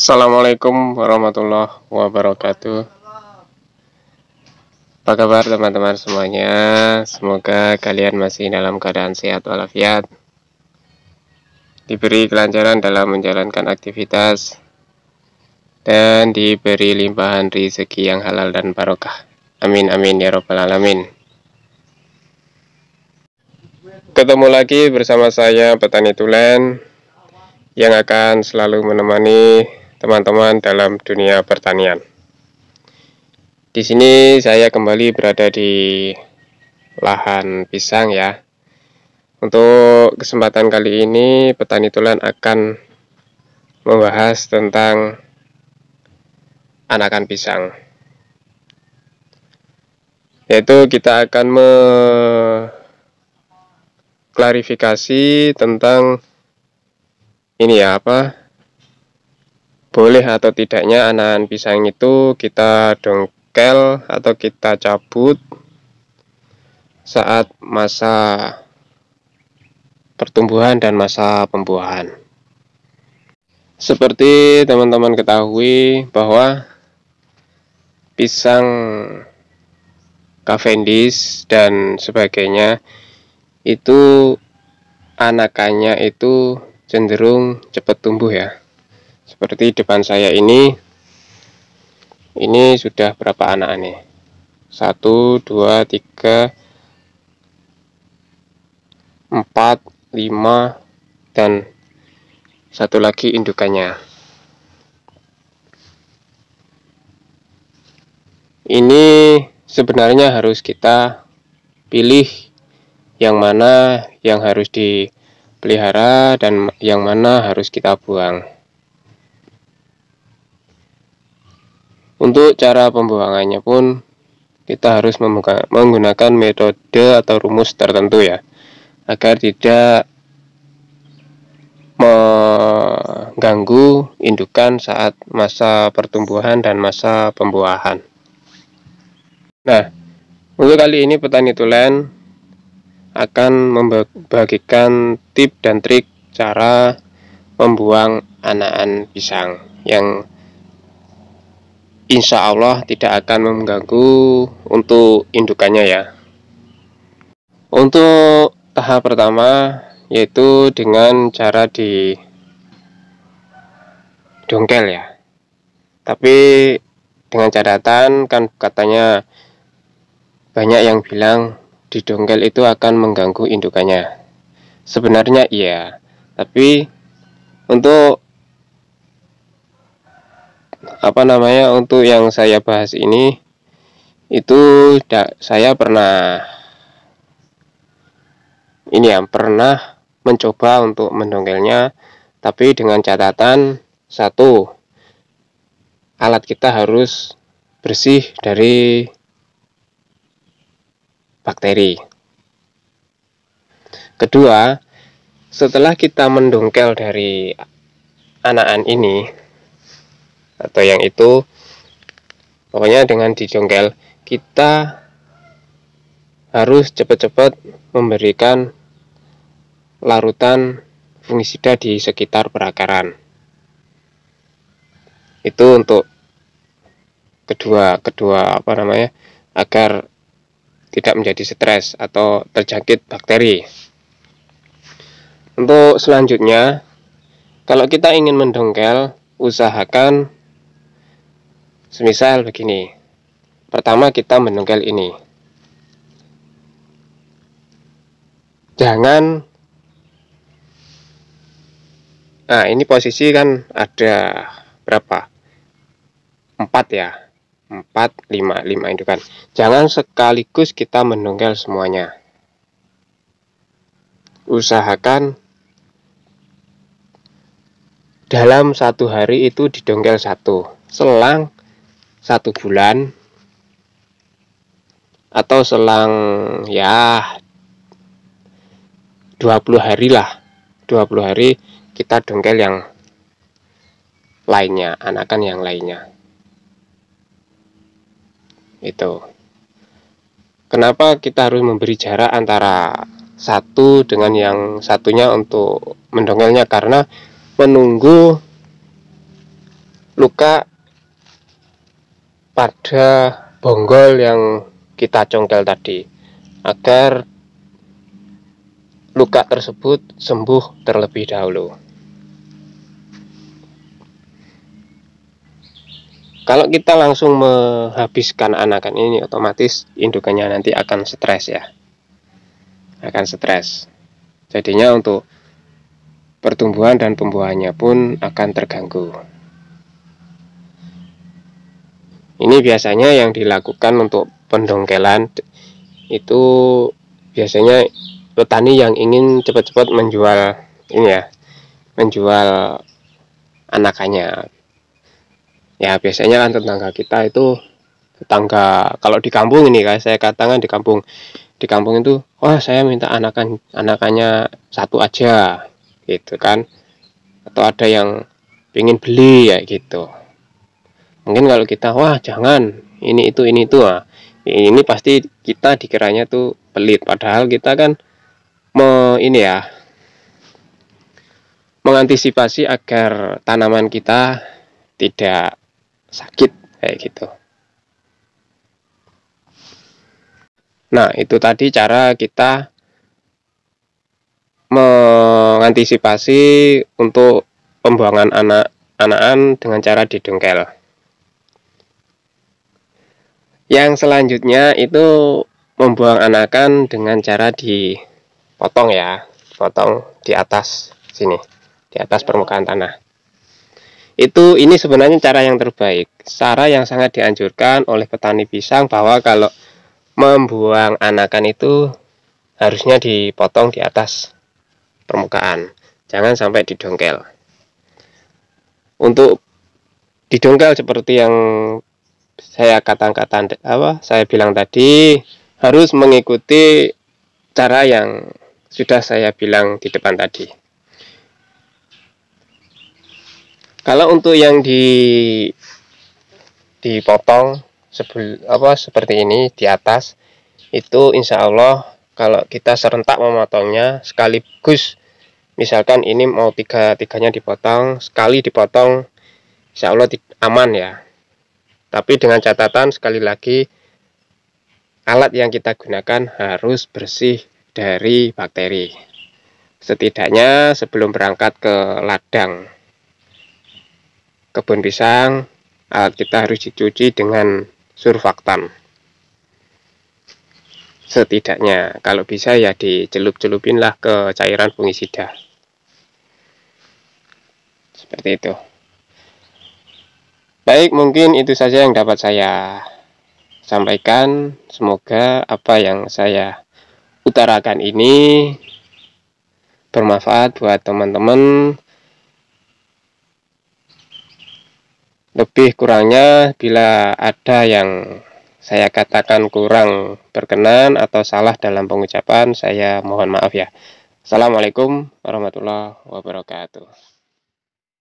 Assalamualaikum warahmatullahi wabarakatuh. Apa kabar teman-teman semuanya? Semoga kalian masih dalam keadaan sehat walafiat, diberi kelancaran dalam menjalankan aktivitas, dan diberi limpahan rezeki yang halal dan barokah. Amin amin ya robbal alamin. Ketemu lagi bersama saya Petani Tulen yang akan selalu menemani teman-teman dalam dunia pertanian. Di sini saya kembali berada di lahan pisang ya. Untuk kesempatan kali ini Petani Tulen akan membahas tentang anakan pisang. Yaitu kita akan klarifikasi tentang ini ya, boleh atau tidaknya anakan pisang itu kita dongkel atau kita cabut saat masa pertumbuhan dan masa pembuahan. Seperti teman-teman ketahui bahwa pisang Cavendish dan sebagainya itu anakannya itu cenderung cepat tumbuh ya. Seperti depan saya ini sudah berapa anak nih? 1, 2, 3, 4, 5, dan satu lagi indukannya. Ini sebenarnya harus kita pilih yang mana yang harus dipelihara dan yang mana harus kita buang. Untuk cara pembuangannya pun kita harus menggunakan metode atau rumus tertentu ya, agar tidak mengganggu indukan saat masa pertumbuhan dan masa pembuahan. Nah, untuk kali ini Petani Tulen akan membagikan tip dan trik cara membuang anakan pisang yang insya Allah tidak akan mengganggu untuk indukannya ya. Untuk tahap pertama yaitu dengan cara di dongkel ya. Tapi dengan catatan, kan katanya banyak yang bilang didongkel itu akan mengganggu indukannya. Sebenarnya iya, tapi untuk untuk yang saya bahas ini itu saya pernah mencoba untuk mendongkelnya, tapi dengan catatan satu, alat kita harus bersih dari bakteri. Kedua, setelah kita mendongkel dari anakan ini atau yang itu, pokoknya dengan didongkel kita harus cepat-cepat memberikan larutan fungisida di sekitar perakaran. Itu untuk kedua agar tidak menjadi stres atau terjangkit bakteri. Untuk selanjutnya, kalau kita ingin mendongkel, usahakan semisal begini. Pertama kita mendongkel ini. Jangan, nah ini posisi kan ada berapa? 4 ya. 4, 5 indukan. Jangan sekaligus kita mendongkel semuanya. Usahakan dalam 1 hari itu didongkel 1. Selang 1 bulan atau selang ya 20 hari lah. 20 hari kita dongkel yang lainnya, anakan yang lainnya. Itu. Kenapa kita harus memberi jarak antara satu dengan yang satunya untuk mendongkelnya? Karena menunggu luka pada bonggol yang kita congkel tadi, agar luka tersebut sembuh terlebih dahulu. Kalau kita langsung menghabiskan anakan ini, otomatis indukannya nanti akan stres ya. Akan stres. Jadinya untuk pertumbuhan dan pembuahannya pun akan terganggu. Ini biasanya yang dilakukan untuk pendongkelan itu biasanya petani yang ingin cepat-cepat menjual ini ya, menjual anakannya. Ya biasanya kan tetangga kita itu, tetangga kalau di kampung ini kan, saya katakan di kampung itu, wah saya minta anakannya satu aja gitu kan, atau ada yang ingin beli ya gitu. Mungkin kalau kita, wah jangan ini itu nah, ini pasti kita dikiranya tuh pelit, padahal kita kan ini ya, mengantisipasi agar tanaman kita tidak sakit kayak gitu. Nah, itu tadi cara kita mengantisipasi untuk pembuangan anakan dengan cara didongkel. Yang selanjutnya itu membuang anakan dengan cara dipotong ya, potong di atas sini, di atas permukaan tanah. Ini sebenarnya cara yang terbaik, cara yang sangat dianjurkan oleh petani pisang, bahwa kalau membuang anakan itu harusnya dipotong di atas permukaan, jangan sampai didongkel. Untuk didongkel seperti yang saya saya bilang tadi, harus mengikuti cara yang sudah saya bilang di depan tadi. Kalau untuk yang dipotong seperti ini di atas, itu insya Allah kalau kita serentak memotongnya sekaligus, misalkan ini mau tiganya dipotong, sekali dipotong, insya Allah aman ya. Tapi dengan catatan sekali lagi, alat yang kita gunakan harus bersih dari bakteri. Setidaknya sebelum berangkat ke ladang kebun pisang, alat kita harus dicuci dengan surfaktan. Setidaknya, kalau bisa ya dicelup-celupin lah ke cairan fungisida. Seperti itu. Baik, mungkin itu saja yang dapat saya sampaikan. Semoga apa yang saya utarakan ini bermanfaat buat teman-teman. Lebih kurangnya, bila ada yang saya katakan kurang berkenan atau salah dalam pengucapan, saya mohon maaf ya. Assalamualaikum warahmatullahi wabarakatuh.